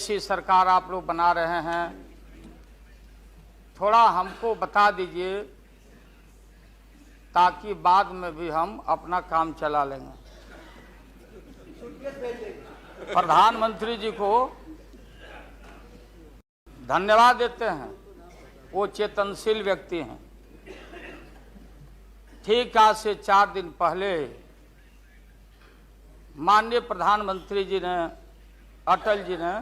कैसी सरकार आप लोग बना रहे हैं, थोड़ा हमको बता दीजिए ताकि बाद में भी हम अपना काम चला लेंगे। प्रधानमंत्री जी को धन्यवाद देते हैं, वो चेतनशील व्यक्ति हैं। ठीक आज से 4 दिन पहले माननीय प्रधानमंत्री जी ने, अटल जी ने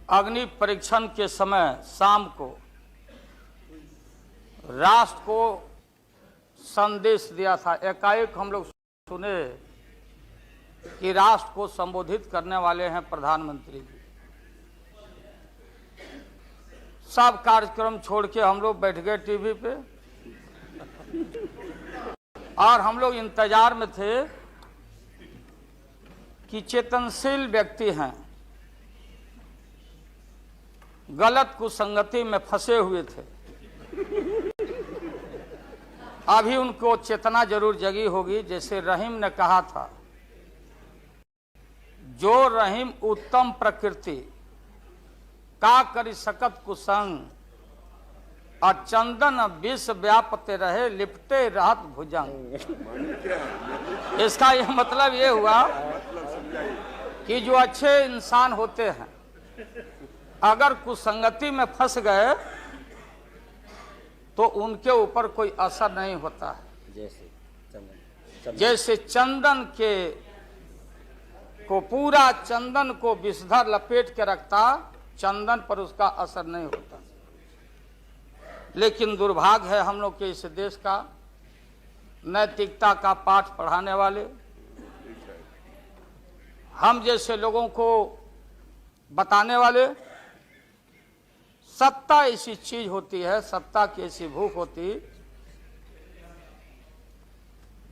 अग्नि परीक्षण के समय शाम को राष्ट्र को संदेश दिया था। एकाएक हम लोग सुने कि राष्ट्र को संबोधित करने वाले हैं प्रधानमंत्री जी। सब कार्यक्रम छोड़ के हम लोग बैठ गए टीवी पे और हम लोग इंतजार में थे कि चेतनशील व्यक्ति हैं, गलत कुसंगति में फंसे हुए थे, अभी उनको चेतना जरूर जगी होगी। जैसे रहीम ने कहा था, जो रहीम उत्तम प्रकृति का करी सकत कुसंग, और चंदन विष व्यापते रहे लिपटे रहत भुजंग। इसका यह मतलब ये हुआ कि जो अच्छे इंसान होते हैं अगर कुसंगति में फंस गए तो उनके ऊपर कोई असर नहीं होता है। जैसे चंदन के को पूरा चंदन को विषधर लपेट के रखता, चंदन पर उसका असर नहीं होता। लेकिन दुर्भाग्य है हम लोग के इस देश का, नैतिकता का पाठ पढ़ाने वाले हम जैसे लोगों को बताने वाले, सत्ता ऐसी चीज होती है, सत्ता की ऐसी भूख होती,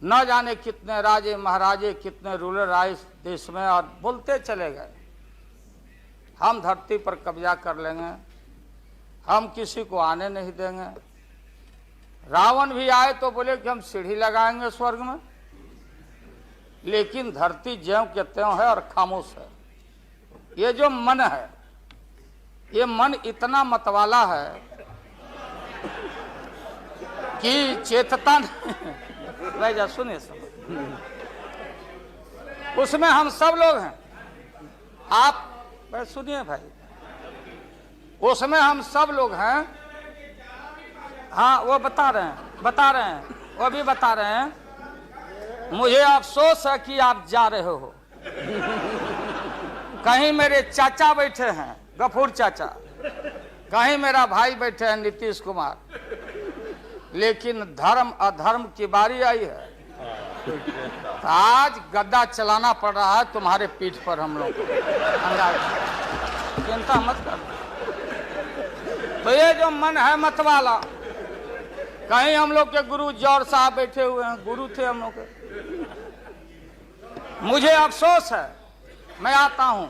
न जाने कितने राजे महाराजे, कितने रूलर आए देश में और बोलते चले गए हम धरती पर कब्जा कर लेंगे, हम किसी को आने नहीं देंगे। रावण भी आए तो बोले कि हम सीढ़ी लगाएंगे स्वर्ग में, लेकिन धरती ज्यों के त्यों है और खामोश है। ये जो मन है, ये मन इतना मतवाला है कि चेतता नहीं। जा सुनिए सब, उसमें हम सब लोग हैं। आप सुनिए भाई, उसमें हम सब लोग हैं। हाँ वो बता रहे हैं, वो भी बता रहे हैं। मुझे अफसोस है कि आप जा रहे हो। कहीं मेरे चाचा बैठे हैं, गफूर चाचा, कहीं मेरा भाई बैठे हैं नीतीश कुमार, लेकिन धर्म अधर्म की बारी आई है तो आज गद्दा चलाना पड़ रहा है तुम्हारे पीठ पर हम लोग। चिंता मत कर। तो ये जो मन है मतवाला, कहीं हम लोग के गुरु जौहर साहब बैठे हुए हैं, गुरु थे हम लोग के। मुझे अफसोस है, मैं आता हूं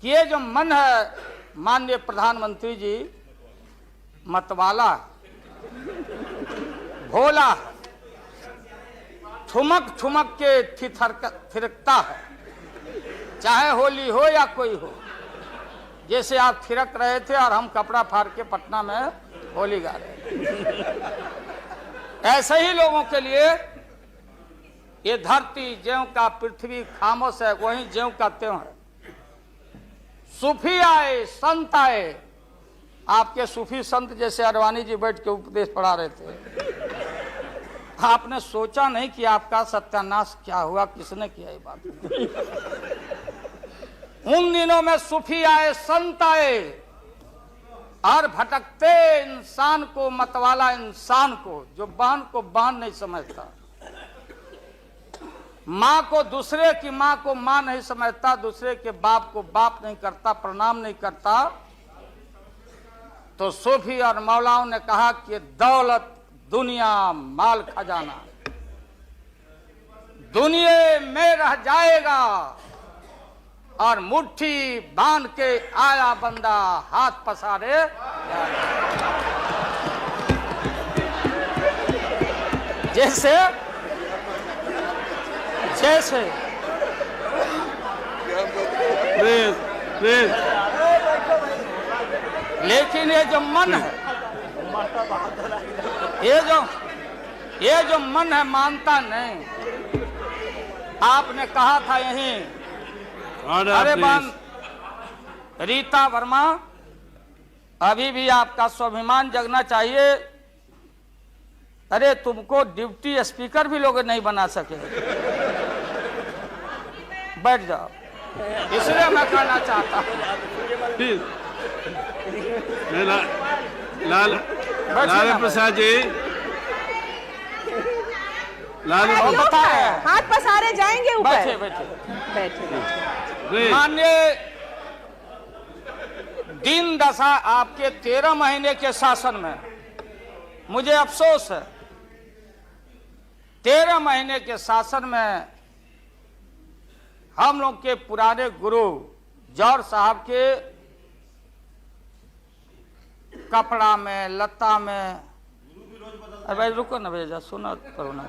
कि ये जो मन है माननीय प्रधानमंत्री जी, मतवाला, भोला, ठुमक ठुमक के थिरकता है, चाहे होली हो या कोई हो। जैसे आप थिरक रहे थे और हम कपड़ा फाड़ के पटना में होली गा रहे। ऐसे ही लोगों के लिए ये धरती ज्यों का पृथ्वी खामोश है, वहीं ज्यों का त्यों है। सूफी आए, संत आए, आपके सूफी संत जैसे अडवाणी जी बैठ के उपदेश पढ़ा रहे थे। आपने सोचा नहीं कि आपका सत्यानाश क्या हुआ, किसने किया ये बात। उन दिनों में सूफी आए, संत आए और भटकते इंसान को, मतवाला इंसान को, जो बहन को बहन नहीं समझता, माँ को, दूसरे की माँ को माँ नहीं समझता, दूसरे के बाप को बाप नहीं करता, प्रणाम नहीं करता, तो सूफी और मौलाओं ने कहा कि दौलत, दुनिया, माल खजाना दुनिया में रह जाएगा और मुट्ठी बांध के आया बंदा हाथ पसारे। जैसे जैसे प्लीज। लेकिन ये जो मन है, ये जो मन है मानता नहीं। आपने कहा था यहीं, अरे बन रीता वर्मा, अभी भी आपका स्वाभिमान जगना चाहिए। अरे तुमको डिप्टी स्पीकर भी लोग नहीं बना सके। बैठ जाओ, इसलिए मैं कहना चाहता हूँ। लालू प्रसाद जी, हाथ पसारे जाएंगे ऊपर। बैठे बैठे प्लीज। माननीय दिन दशा आपके 13 महीने के शासन में मुझे अफसोस है, 13 महीने के शासन में हम लोग के पुराने गुरु जौहर साहब के कपड़ा में, लता में, अरे भाई रुको ना भैया, सुनो करो ना,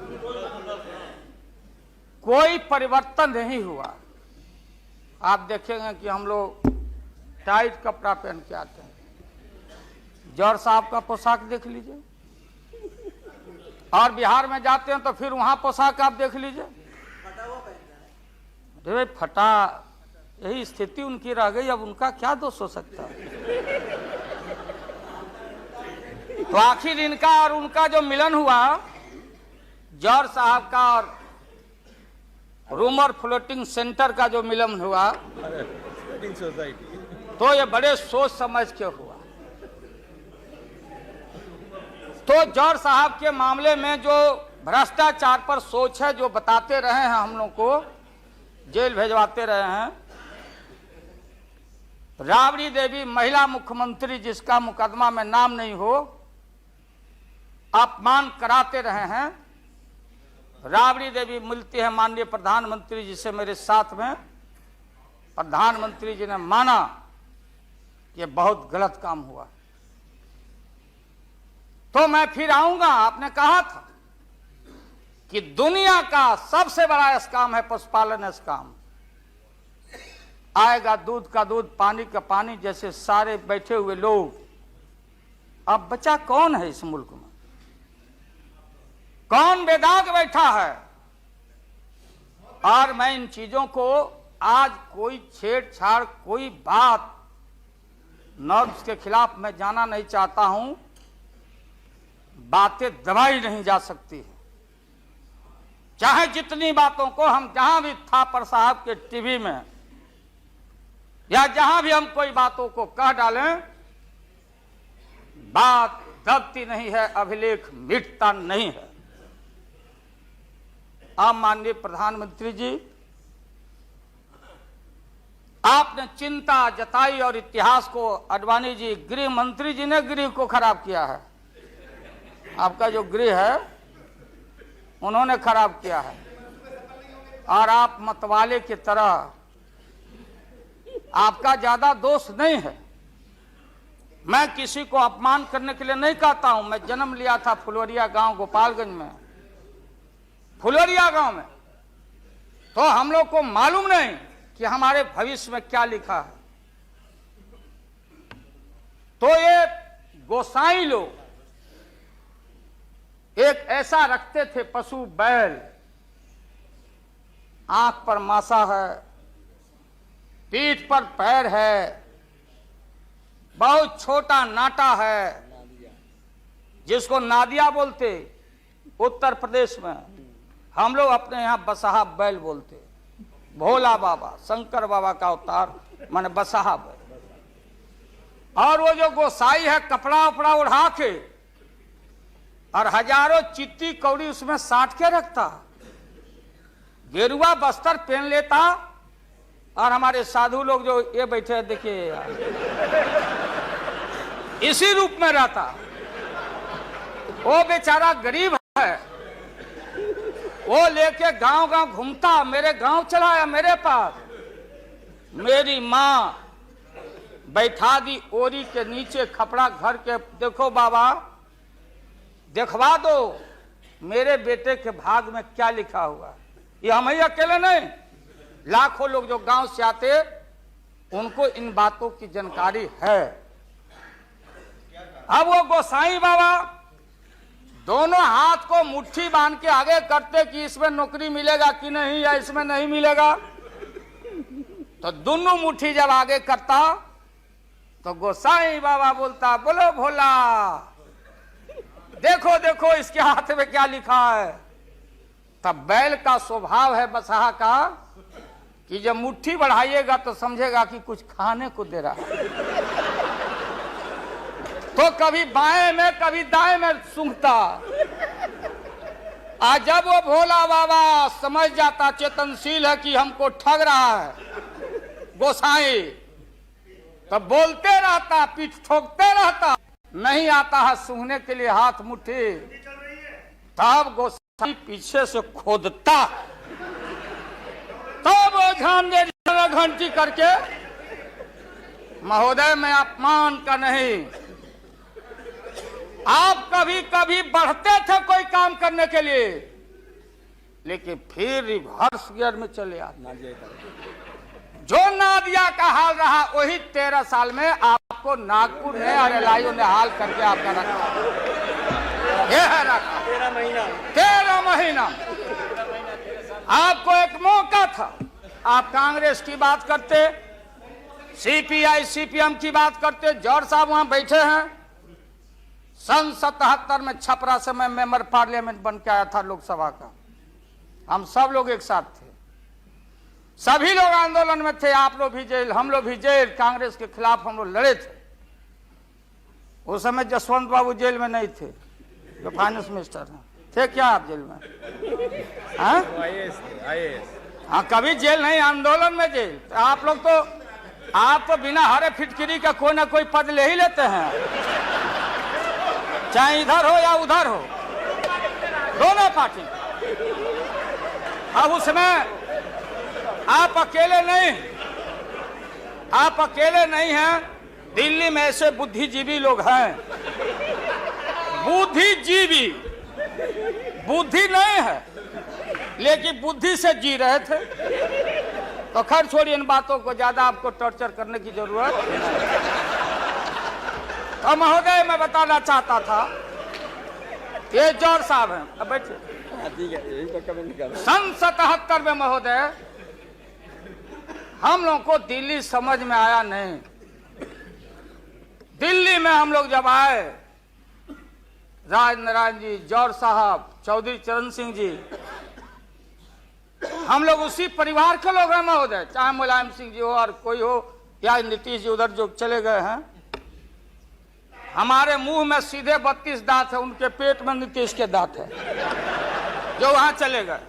कोई परिवर्तन नहीं हुआ। आप देखेंगे कि हम लोग टाइट कपड़ा पहन के आते हैं। जौहर साहब का पोशाक देख लीजिए, और बिहार में जाते हैं तो फिर वहां पोशाक आप देख लीजिए। अरे भाई फटा, यही स्थिति उनकी रह गई, अब उनका क्या दोष हो सकता है। तो आखिर इनका और उनका जो मिलन हुआ, जौहर साहब का और रूमर फ्लोटिंग सेंटर का जो मिलन हुआ, तो ये बड़े सोच समझ के हुआ। तो जौहर साहब के मामले में जो भ्रष्टाचार पर सोच है, जो बताते रहे हैं, हम लोग को जेल भेजवाते रहे हैं। राबड़ी देवी महिला मुख्यमंत्री, जिसका मुकदमा में नाम नहीं हो, अपमान कराते रहे हैं। राबड़ी देवी मिलती है माननीय प्रधानमंत्री जी से मेरे साथ में, प्रधानमंत्री जी ने माना ये बहुत गलत काम हुआ। तो मैं फिर आऊंगा। आपने कहा था कि दुनिया का सबसे बड़ा स्काम है पशुपालन स्काम। आएगा दूध का दूध, पानी का पानी, जैसे सारे बैठे हुए लोग। अब बचा कौन है इस मुल्क में? कौन बेदाग बैठा है? और मैं इन चीजों को आज कोई छेड़छाड़, कोई बात नॉर्म्स के खिलाफ मैं जाना नहीं चाहता हूं। बातें दबाई नहीं जा सकती है। चाहे जितनी बातों को हम जहां भी थापर साहब के टीवी में या जहां भी हम कोई बातों को कह डालें, बात दबती नहीं है, अभिलेख मिटता नहीं है। आप माननीय प्रधानमंत्री जी, आपने चिंता जताई और इतिहास को, आडवाणी जी गृह मंत्री जी ने गृह को खराब किया है। आपका जो गृह है उन्होंने खराब किया है, और आप मतवाले की तरह, आपका ज्यादा दोष नहीं है। मैं किसी को अपमान करने के लिए नहीं कहता हूं। मैं जन्म लिया था फुलवरिया गांव, गोपालगंज में, फुलवरिया गांव में। तो हम लोग को मालूम नहीं कि हमारे भविष्य में क्या लिखा है। तो ये गोसाई लोग एक ऐसा रखते थे पशु बैल, आंख पर मासा है, पीठ पर पैर है, बहुत छोटा नाटा है, जिसको नादिया बोलते उत्तर प्रदेश में। हम लोग अपने यहां बसहा बैल बोलते। भोला बाबा, शंकर बाबा का अवतार माने बसहा बैल। और वो जो गोसाई है, कपड़ा उपड़ा उड़ा के और हजारों चिट्टी कौड़ी उसमें साट के रखता, गेरुआ बस्तर पहन लेता। और हमारे साधु लोग जो ये बैठे हैं, देखिए यार, इसी रूप में रहता। वो बेचारा गरीब है, वो लेके गांव गांव घूमता। मेरे गांव चला आया मेरे पास। मेरी माँ बैठा दी ओरी के नीचे खपड़ा घर के, देखो बाबा देखवा दो मेरे बेटे के भाग में क्या लिखा हुआ। ये हम ही अकेले नहीं, लाखों लोग जो गांव से आते उनको इन बातों की जानकारी है। अब वो गोसाई बाबा दोनों हाथ को मुट्ठी बांध के आगे करते कि इसमें नौकरी मिलेगा कि नहीं या इसमें नहीं मिलेगा, तो दोनों मुट्ठी जब आगे करता तो गोसाई बाबा बोलता, बोलो भोला, देखो देखो इसके हाथ में क्या लिखा है। तब बैल का स्वभाव है बसहा का कि जब मुट्ठी बढ़ाइएगा तो समझेगा कि कुछ खाने को दे रहा है, तो कभी बाएं में कभी दाएं में सूंघता। आज जब वो भोला बाबा समझ जाता, चेतनशील है कि हमको ठग रहा है गोसाई, तब बोलते रहता, पीठ ठोकते रहता, नहीं आता है सूंघने के लिए हाथ मुट्ठी। तब गोसाई पीछे से खोदता, तब वो ध्यान दे घंटी करके, महोदय मैं अपमान का नहीं, आप कभी कभी बढ़ते थे कोई काम करने के लिए, लेकिन फिर रिवर्स गियर में चले आते। जो नादिया का हाल रहा वही 13 साल में आपको नागपुर ने और एलआईओ ने हाल करके आपका रखा। यह है रखा 13 महीना। आपको एक मौका था, आप कांग्रेस की बात करते, सीपीआई सीपीएम की बात करते। जौहर साहब वहां बैठे हैं। सन 77 में छपरा से मैं मेंबर पार्लियामेंट बन के आया था लोकसभा का। हम सब लोग एक साथ थे, सभी लोग आंदोलन में थे। आप लोग भी जेल, हम लोग भी जेल, कांग्रेस के खिलाफ हम लोग लड़े थे। उस समय जसवंत बाबू जेल में नहीं थे, जो फाइनेंस मिनिस्टर हैं। थे क्या आप जेल में? हाँ, कभी जेल नहीं, आंदोलन में जेल। तो आप लोग तो, आप तो बिना हरे फिटकिरी का कोई ना कोई पद ले ही लेते हैं, चाहे इधर हो या उधर हो, दोनों पार्टी। अब उसमें आप अकेले नहीं, आप अकेले नहीं हैं। दिल्ली में ऐसे बुद्धिजीवी लोग हैं, बुद्धिजीवी, बुद्धि नहीं है लेकिन बुद्धि से जी रहे थे। तो खैर छोड़िए इन बातों को, ज्यादा आपको टॉर्चर करने की जरूरत। तो महोदय मैं बताना चाहता था, ये जौहर साहब हैं, अब बैठिए। सन 77 में महोदय हम लोगों को दिल्ली समझ में आया नहीं। दिल्ली में हम लोग जब आए, राज नारायण जी, जौहर साहब, चौधरी चरण सिंह जी, हम लोग उसी परिवार के लोग हैं महोदय, चाहे मुलायम सिंह जी हो और कोई हो, या नीतीश जी उधर जो चले गए हैं। हमारे मुंह में सीधे 32 दांत है, उनके पेट में नीतीश के दांत है जो वहां चले गए।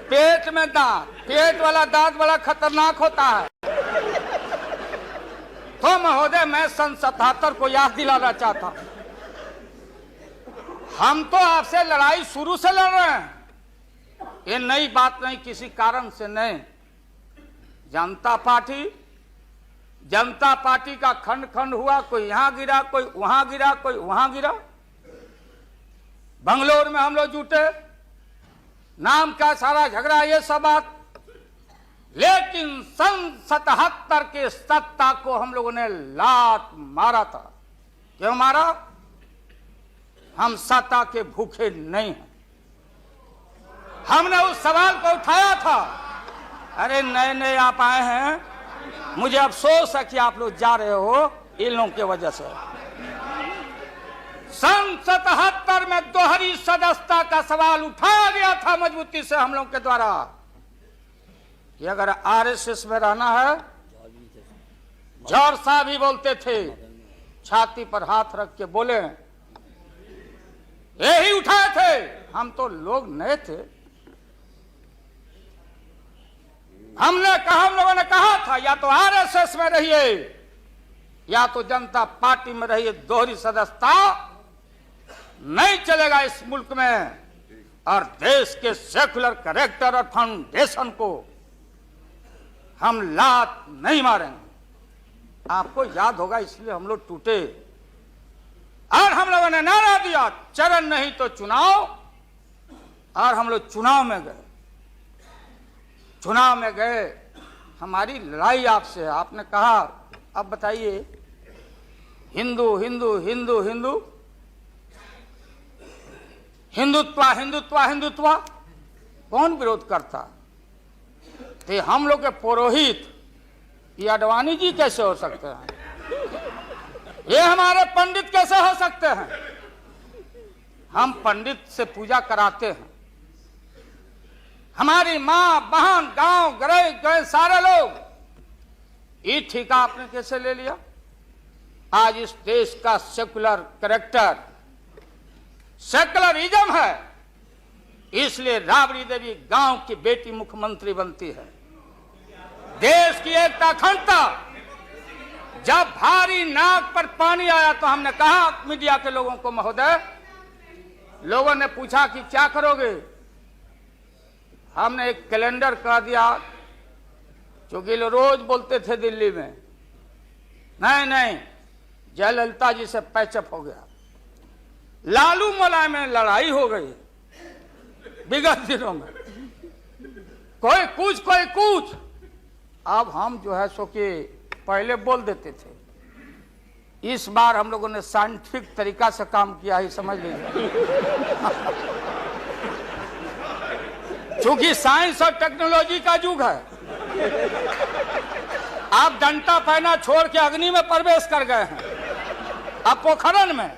पेट में दांत, पेट वाला दांत बड़ा खतरनाक होता है। तो महोदय मैं सन 77 को याद दिलाना चाहता हूं, हम तो आपसे लड़ाई शुरू से लड़ रहे हैं, ये नई बात नहीं, किसी कारण से नहीं। जनता पार्टी का खंड खंड हुआ, कोई यहां गिरा, कोई वहां गिरा, कोई वहां गिरा। बंगलोर में हम लोग जुटे, नाम का सारा झगड़ा, ये सब बात। लेकिन सन 77 के सत्ता को हम लोगों ने लात मारा था। क्यों मारा? हम सत्ता के भूखे नहीं हैं। हमने उस सवाल को उठाया था। अरे नए नए आप आए हैं, मुझे अफसोस है कि आप लोग जा रहे हो इन लोगों की वजह से। सन 77 में दोहरी सदस्यता का सवाल उठाया गया था मजबूती से हम लोगों के द्वारा कि अगर आरएसएस में रहना है। जौहर साहब भी बोलते थे, छाती पर हाथ रख के बोले, यही उठाए थे। हम तो लोग नए थे, हम लोगों ने कहा था या तो आरएसएस में रहिए या तो जनता पार्टी में रहिए। दोहरी सदस्यता नहीं चलेगा इस मुल्क में, और देश के सेकुलर कैरेक्टर और फाउंडेशन को हम लात नहीं मारेंगे। आपको याद होगा, इसलिए हम लोग टूटे और हम लोगों ने नारा दिया, चरण नहीं तो चुनाव। और हम लोग चुनाव में गए। हमारी लड़ाई आपसे है। आपने कहा, अब बताइए, हिंदू हिंदू हिंदू हिंदू हिंदुत्व हिंदुत्व हिंदुत्व कौन विरोध करता? तो हम लोग के पुरोहित ये अडवाणी जी कैसे हो सकते हैं? ये हमारे पंडित कैसे हो सकते हैं? हम पंडित से पूजा कराते हैं। हमारी मां बहन गांव गए सारे लोग, ये ठेका आपने कैसे ले लिया? आज इस देश का सेकुलर कैरेक्टर सेकुलरिज्म है, इसलिए राबड़ी देवी गांव की बेटी मुख्यमंत्री बनती है। देश की एकता अखंडता, जब भारी नाक पर पानी आया तो हमने कहा मीडिया के लोगों को, महोदय, लोगों ने पूछा कि क्या करोगे? हमने एक कैलेंडर कह दिया, क्योंकि लोग रोज बोलते थे दिल्ली में, नहीं जयललिता जी से पैचअप हो गया, लालू मुलायम में लड़ाई हो गई विगत दिनों में, कोई कुछ। अब हम जो है सो कि पहले बोल देते थे, इस बार हम लोगों ने साइंटिफिक तरीका से काम किया ही, समझ लीजिए। क्योंकि साइंस और टेक्नोलॉजी का युग है। आप डंडा पहना छोड़ के अग्नि में प्रवेश कर गए हैं, अब पोखरन में,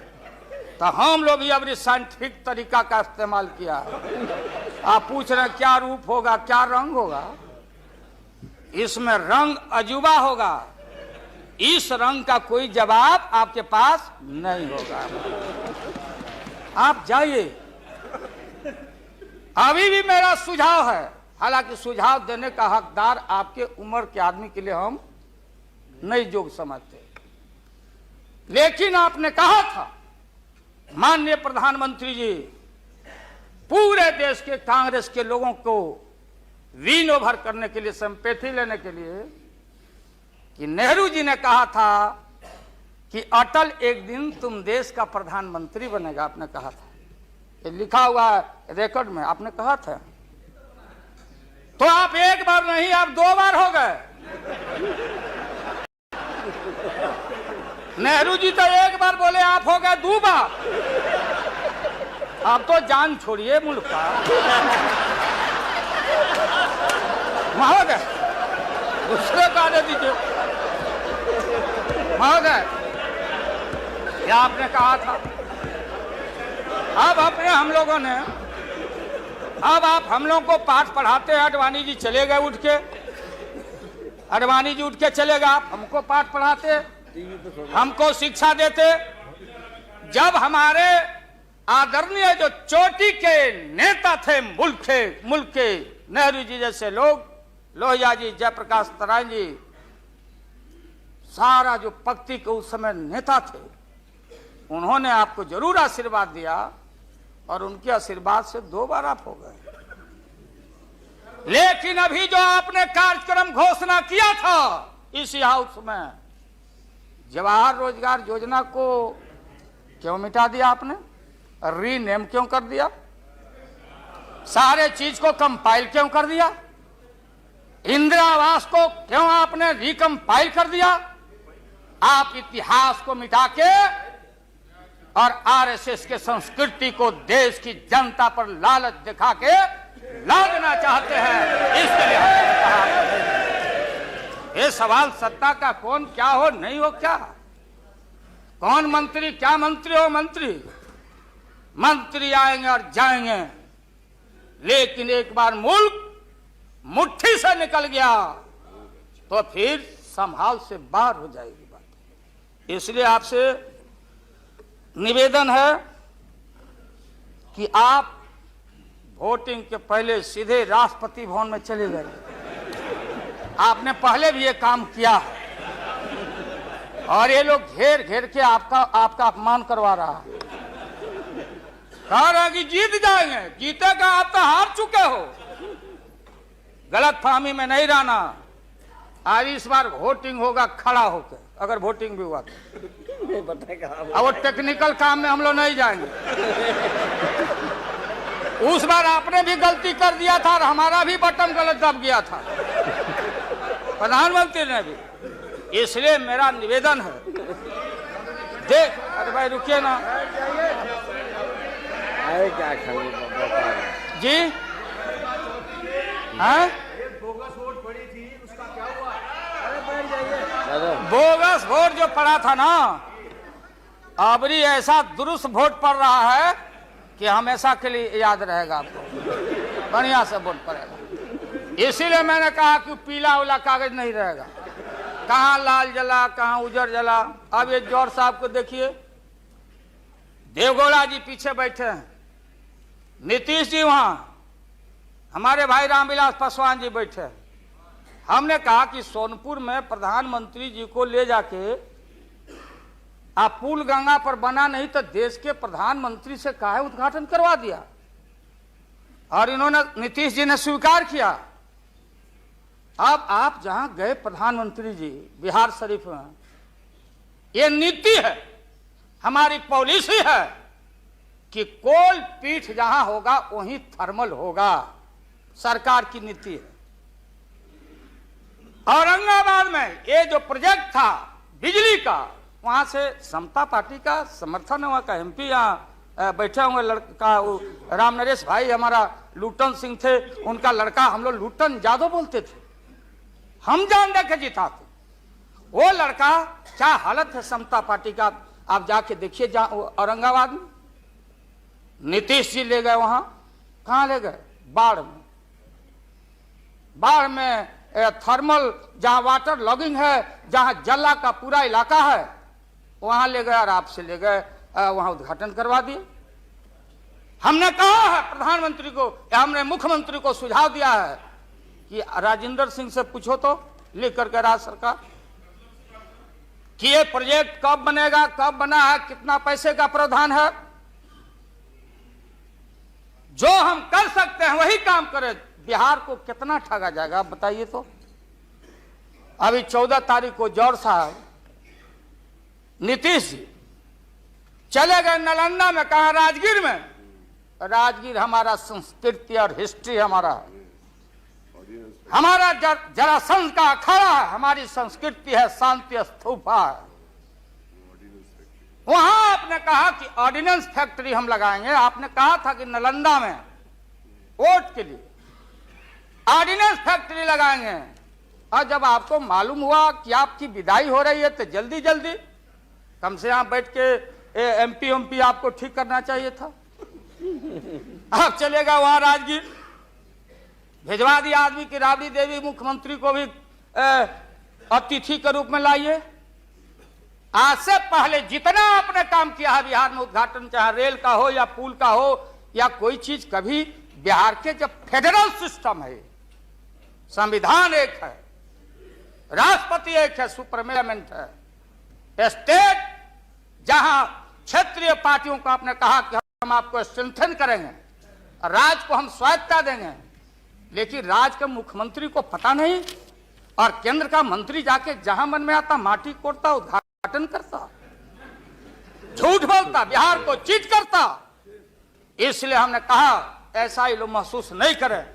तो हम लोग भी अब साइंटिफिक तरीका का इस्तेमाल किया। आप पूछ रहे हैं क्या रूप होगा, क्या रंग होगा? इसमें रंग अजूबा होगा, इस रंग का कोई जवाब आपके पास नहीं होगा। आप जाइए। अभी भी मेरा सुझाव है, हालांकि सुझाव देने का हकदार आपके उम्र के आदमी के लिए हम नहीं योग्य समझते, लेकिन आपने कहा था माननीय प्रधानमंत्री जी, पूरे देश के कांग्रेस के लोगों को विन ओवर करने के लिए, संपैथी लेने के लिए, कि नेहरू जी ने कहा था कि अटल एक दिन तुम देश का प्रधानमंत्री बनेगा। आपने कहा था, ये लिखा हुआ है रिकॉर्ड में, आपने कहा था। तो आप एक बार नहीं, आप 2 बार हो गए। नेहरू जी तो एक बार बोले, आप हो गए 2 बार। आप तो जान छोड़िए मुल्क का। महोदय, दूसरे को आने दीजिए। महोदय, क्या आपने कहा था? अब अपने हम लोगों ने, अब आप हम लोगों को पाठ पढ़ाते हैं। अडवाणी जी चले गए उठ के, अडवाणी जी उठ के चले गए, आप हमको पाठ पढ़ाते, हमको शिक्षा देते। जब हमारे आदरणीय जो चोटी के नेता थे मुल्क के नेहरू जी जैसे लोग, लोहिया जी, जयप्रकाश नारायण जी, सारा जो पक्ति के उस समय नेता थे, उन्होंने आपको जरूर आशीर्वाद दिया, और उनके आशीर्वाद से 2 बार आप हो गए। लेकिन अभी जो आपने कार्यक्रम घोषणा किया था इसी हाउस में, जवाहर रोजगार योजना को क्यों मिटा दिया आपने? रीनेम क्यों कर दिया? सारे चीज को कंपाइल क्यों कर दिया? इंदिरा आवास को क्यों आपने रिकंपाइल कर दिया? आप इतिहास को मिटा के और आरएसएस के संस्कृति को देश की जनता पर लालच दिखा के लादना चाहते हैं। इसके लिए हमने कहा, ये सवाल सत्ता का कौन क्या हो नहीं हो, क्या कौन मंत्री, क्या मंत्री हो, मंत्री आएंगे और जाएंगे, लेकिन एक बार मुल्क मुट्ठी से निकल गया तो फिर संभाल से बाहर हो जाएगी बात। इसलिए आपसे निवेदन है कि आप वोटिंग के पहले सीधे राष्ट्रपति भवन में चले गए। आपने पहले भी ये काम किया है, और ये लोग घेर घेर के आपका अपमान करवा रहा है। कह रहा है कि जीत जाएंगे, जीतेगा, आप तो हार चुके हो। गलत फहमी में नहीं रहना। आज इस बार वोटिंग होगा खड़ा होकर, अगर वोटिंग भी हुआ तो। अब वो टेक्निकल काम में हम लोग नहीं जाएंगे। उस बार आपने भी गलती कर दिया था और हमारा भी बटन गलत दब गया था। प्रधानमंत्री ने भी। इसलिए मेरा निवेदन है, देख, अरे भाई रुकिए ना क्या जी। हाँ, बोगस वोट पड़ी थी, उसका क्या हुआ? बोगस वोट जो पड़ा था ना, अबरी ऐसा दुरुस्त वोट पड़ रहा है कि हमेशा के लिए याद रहेगा आपको, बढ़िया से वोट पड़ेगा। इसीलिए मैंने कहा कि पीला वाला कागज नहीं रहेगा, कहाँ लाल जला कहाँ उजर जला। अब ये जौहर साहब को देखिए, देवगौड़ा जी पीछे बैठे हैं, नीतीश जी वहां, हमारे भाई रामविलास पासवान जी बैठे हैं। हमने कहा कि सोनपुर में प्रधानमंत्री जी को ले जाके आप पुल गंगा पर बना नहीं तो देश के प्रधानमंत्री से काहे उद्घाटन करवा दिया, और इन्होंने, नीतीश जी ने स्वीकार किया। अब आप जहां गए प्रधानमंत्री जी बिहार शरीफ में, ये नीति है, हमारी पॉलिसी है कि कोल पीठ जहां होगा वहीं थर्मल होगा, सरकार की नीति है। औरंगाबाद में ये जो प्रोजेक्ट था बिजली का, वहां से समता पार्टी का समर्थन, वहां का एमपी यहाँ बैठे होंगे लड़का, वो राम नरेश भाई हमारा लूटन सिंह थे, उनका लड़का, हम लोग लूटन यादव बोलते थे, हम जान दे के जीता थे। वो लड़का, क्या हालत है समता पार्टी का, आप जाके देखिए औरंगाबाद में। नीतीश जी ले गए वहां, कहां ले गए? बाढ़ में। बाढ़ में थर्मल, जहां वाटर लॉगिंग है, जहां जला का पूरा इलाका है, वहां ले गए और आपसे ले गए, वहां उद्घाटन करवा दिए। हमने कहा है प्रधानमंत्री को, हमने मुख्यमंत्री को सुझाव दिया है कि राजेंद्र सिंह से पूछो तो, लिख करके राज्य सरकार, कि ये प्रोजेक्ट कब बनेगा, कब बना है, कितना पैसे का प्रावधान है। जो हम कर सकते हैं वही काम करें। बिहार को कितना ठगा जाएगा आप बताइए तो। अभी 14 तारीख को जौहर साहब, नीतीश जी चले गए नालंदा में, कहा राजगीर में। राजगीर हमारा संस्कृति और हिस्ट्री, हमारा जरासंध का अखाड़ा है, हमारी संस्कृति है, शांति स्तूपा है। वहां आपने कहा कि ऑर्डिनेंस फैक्ट्री हम लगाएंगे। आपने कहा था कि नालंदा में वोट के लिए ऑर्डिनेंस फैक्ट्री लगाएंगे, और जब आपको मालूम हुआ कि आपकी विदाई हो रही है तो जल्दी जल्दी कम से यहां बैठ के एमपी आपको ठीक करना चाहिए था। आप चलेगा वहां राजगीर, भिजवा दिया आदमी की राबड़ी देवी मुख्यमंत्री को भी अतिथि के रूप में लाइए। आज से पहले जितना आपने काम किया है बिहार में, उद्घाटन चाहे रेल का हो या पुल का हो या कोई चीज, कभी बिहार के जब फेडरल सिस्टम है, संविधान एक है, राष्ट्रपति एक है, सुपरमेंट है, स्टेट जहां क्षेत्रीय पार्टियों को आपने कहा कि हम आपको स्ट्रेंथन करेंगे, राज्य को हम स्वायत्तता देंगे, लेकिन राज्य के मुख्यमंत्री को पता नहीं, और केंद्र का मंत्री जाके जहां मन में आता माटी कोड़ता, उद्घाटन करता, झूठ बोलता, बिहार को चीट करता। इसलिए हमने कहा ऐसा ही लोग महसूस नहीं करें,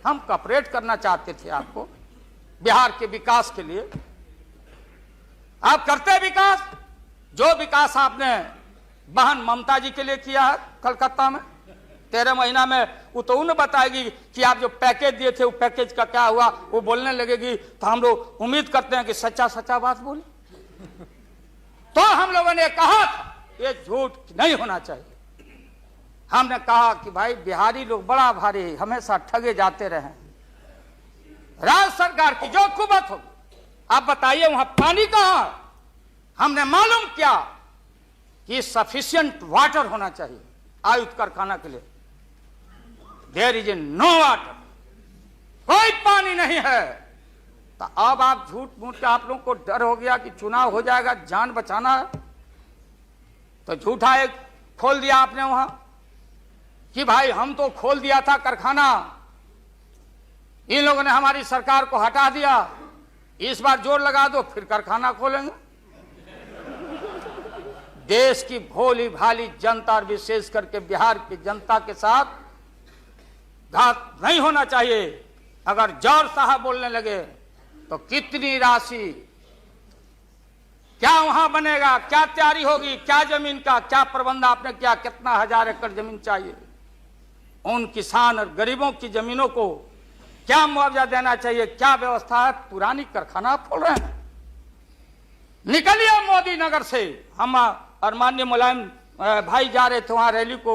हम कॉपरेट करना चाहते थे आपको बिहार के विकास के लिए। आप करते विकास, जो विकास आपने बहन ममता जी के लिए किया है कलकत्ता में 13 महीना में, वो तो उन्हें बताएगी कि आप जो पैकेज दिए थे वो पैकेज का क्या हुआ, वो बोलने लगेगी। तो हम लोग उम्मीद करते हैं कि सच्चा सच्चा बात बोले। तो हम लोगों ने कहा था ये झूठ नहीं होना चाहिए। हमने कहा कि भाई बिहारी लोग बड़ा भारी, हमेशा ठगे जाते रहे, राज्य सरकार की जो कुबत हो, आप बताइए वहां पानी कहां है? हमने मालूम किया कि सफिशिएंट वाटर होना चाहिए आयुध कारखाना के लिए। देयर इज नो वाटर, कोई पानी नहीं है। तो अब आप झूठ मूठ के, आप लोगों को डर हो गया कि चुनाव हो जाएगा, जान बचाना है, तो झूठा एक खोल दिया आपने वहां कि भाई हम तो खोल दिया था कारखाना, इन लोगों ने हमारी सरकार को हटा दिया, इस बार जोर लगा दो फिर कारखाना खोलेंगे। देश की भोली भाली जनता और विशेष करके बिहार की जनता के साथ घात नहीं होना चाहिए। अगर जौहर साहब बोलने लगे तो कितनी राशि, क्या वहां बनेगा, क्या तैयारी होगी, क्या जमीन का क्या प्रबंध आपने किया, कितना 1000 एकड़ जमीन चाहिए, उन किसान और गरीबों की जमीनों को क्या मुआवजा देना चाहिए, क्या व्यवस्था है। पुरानी कारखाना खोल रहे हैं। निकलिए मोदी नगर से। हम और माननीय मुलायम भाई जा रहे थे वहां रैली को,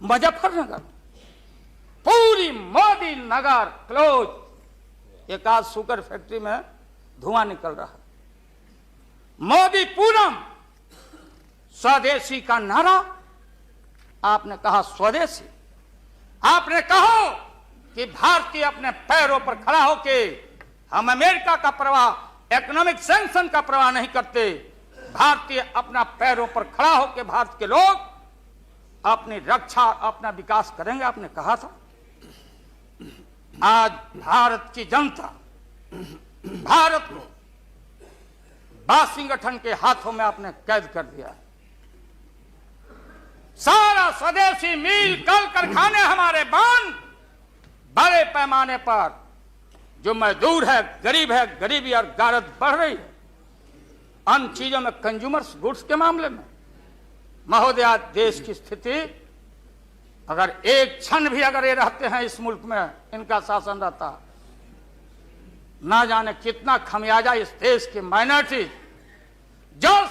मुजफ्फरनगर पूरी मोदी नगर क्लोज। एक आध शुगर फैक्ट्री में धुआं निकल रहा है। मोदी पूरम, स्वदेशी का नारा आपने कहा, स्वदेशी। आपने कहो कि भारतीय अपने पैरों पर खड़ा होके, हम अमेरिका का प्रवाह, इकोनॉमिक सैंक्शन का प्रवाह नहीं करते। भारतीय अपना पैरों पर खड़ा होके भारत के लोग अपनी रक्षा, अपना विकास करेंगे, आपने कहा था। आज भारत की जनता भारत को वाशिंगटन के हाथों में आपने कैद कर दिया है। सारा स्वदेशी मिल, कल कारखाने हमारे बंद। बड़े पैमाने पर जो मजदूर है, गरीब है, गरीबी और गारत बढ़ रही है। अन्य चीजों में, कंज्यूमर्स गुड्स के मामले में महोदया, देश की स्थिति, अगर एक क्षण भी अगर ये रहते हैं इस मुल्क में, इनका शासन रहता, ना जाने कितना खमियाजा इस देश की माइनॉरिटी जो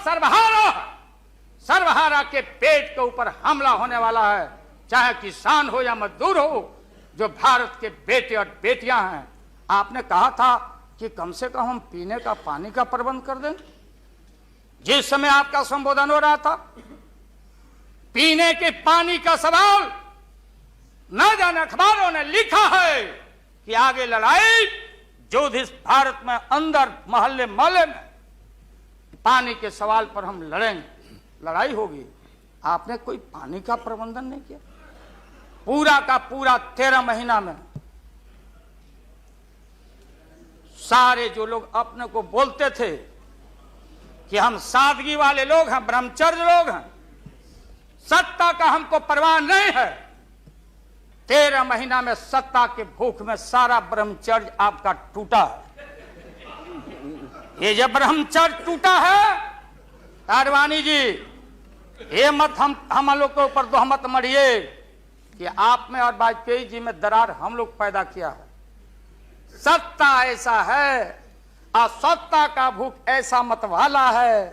सर्वहारा के पेट के ऊपर हमला होने वाला है, चाहे किसान हो या मजदूर हो, जो भारत के बेटे और बेटियां हैं। आपने कहा था कि कम से कम हम पीने का पानी का प्रबंध कर दें। जिस समय आपका संबोधन हो रहा था, पीने के पानी का सवाल, न जाने अखबारों ने लिखा है कि आगे लड़ाई जो इस भारत में अंदर मोहल्ले मोहल्ले में पानी के सवाल पर हम लड़ेंगे, लड़ाई होगी। आपने कोई पानी का प्रबंधन नहीं किया। पूरा का पूरा 13 महीना में सारे जो लोग अपने को बोलते थे कि हम सादगी वाले लोग हैं, ब्रह्मचर्य लोग हैं, सत्ता का हमको परवाह नहीं है, 13 महीना में सत्ता के भूख में सारा ब्रह्मचर्य आपका टूटा है। ये जब ब्रह्मचर्य टूटा है, आडवाणी जी, ये मत हम लोग के ऊपर दोहमत मढ़िए कि आप में और वाजपेयी जी में दरार हम लोग पैदा किया है। सत्ता ऐसा है और सत्ता का भूख ऐसा मतवाला है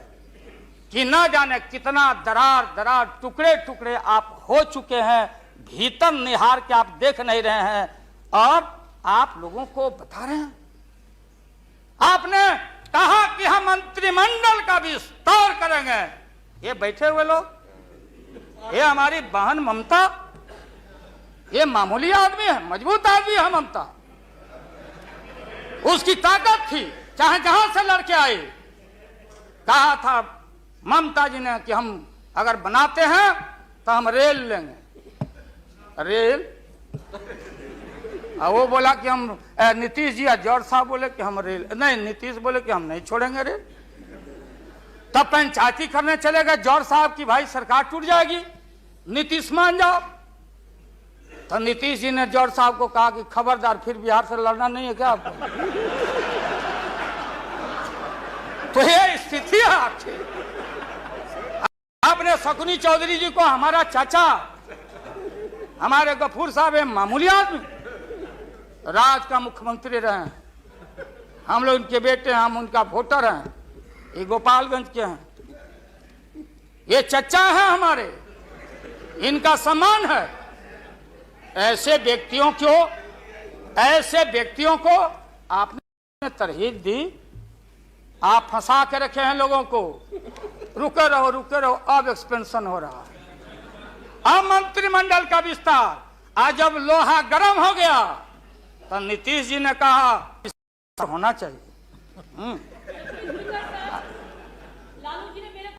कि न जाने कितना दरार टुकड़े टुकड़े आप हो चुके हैं, भीतर निहार के आप देख नहीं रहे हैं और आप लोगों को बता रहे हैं। आपने कहा कि हम मंत्रिमंडल का विस्तार करेंगे। ये बैठे हुए लोग, ये हमारी बहन ममता, ये मामूली आदमी है, मजबूत आदमी है ममता। उसकी ताकत थी, चाहे जहां से लड़के आए। कहा था ममता जी ने कि हम अगर बनाते हैं तो हम रेल लेंगे। रेल, वो बोला कि हम, नीतीश जी या जॉर्ज साहब बोले कि हम रेल नहीं, नीतीश बोले कि हम नहीं छोड़ेंगे रेल। तब पंचायती करने चले गए जॉर्ज साहब की भाई सरकार टूट जाएगी, नीतीश मान जाओ। तो नीतीश जी ने जॉर्ज साहब को कहा कि खबरदार, फिर बिहार से लड़ना नहीं है क्या आपको? तो ये स्थिति है आपकी। आपने शकुनी चौधरी जी को, हमारा चाचा, हमारे गफूर साहब है मामूली आदमी, राज का मुख्यमंत्री रहे हैं, हम लोग उनके बेटे हैं, हम उनका वोटर हैं, ये गोपालगंज के हैं, ये चचा हैं हमारे, इनका सम्मान है। ऐसे व्यक्तियों को आपने तरहीब दी, आप फंसा के रखे हैं लोगों को। रुके रहो, अब एक्सपेंशन हो रहा है। अब मंत्रिमंडल का विस्तार, आज जब लोहा गर्म हो गया तो नीतीश जी ने कहा होना चाहिए।